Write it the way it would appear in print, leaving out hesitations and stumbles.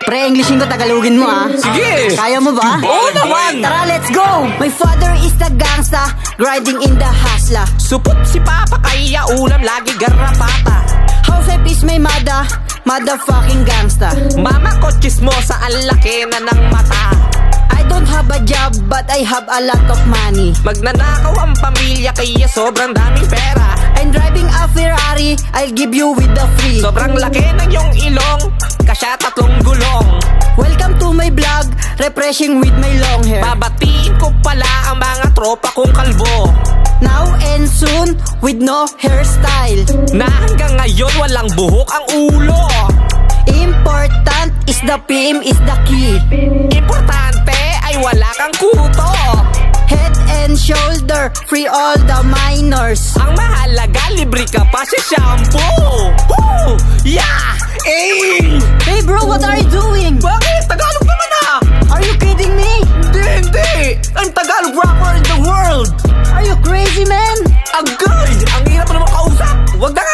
Pre-Englishin ko, Tagalogin mo ah. Sige! Kaya mo ba? Oo naman! Tara, let's go! My father is the gangsta, grinding in the hasla. Supot si Papa, kaya ulam lagi garrapata. House wife is my motherfucking gangsta. Mama ko chismosa, ang laki na ng mata. I don't have a job, but I have a lot of money. Magnanakaw ang pamilya, kaya sobrang daming pera. I'm driving a Ferrari, I'll give you with the free. Sobrang laki ng iyong ilong, kasya 3 gulong. Welcome to my vlog, refreshing with my long hair. Babatiin ko pala ang mga tropa kong kalbo, Now and soon, with no hairstyle. na hanggang ngayon walang buhok ang ulo. Important is the PM is the key. Importante ay wala kang kuto. Head and shoulder, free all the minors. Ang mahalaga, libre ka pa sa shampoo. Woo! Yeah! Eh! Hey bro, what are you doing? Bakit? Tagalog naman ah! Are you kidding me? Hindi! I'm Tagalog rapper in the world! Are you crazy, man? Agay! Ang hirap naman kausap! Huwag na nga!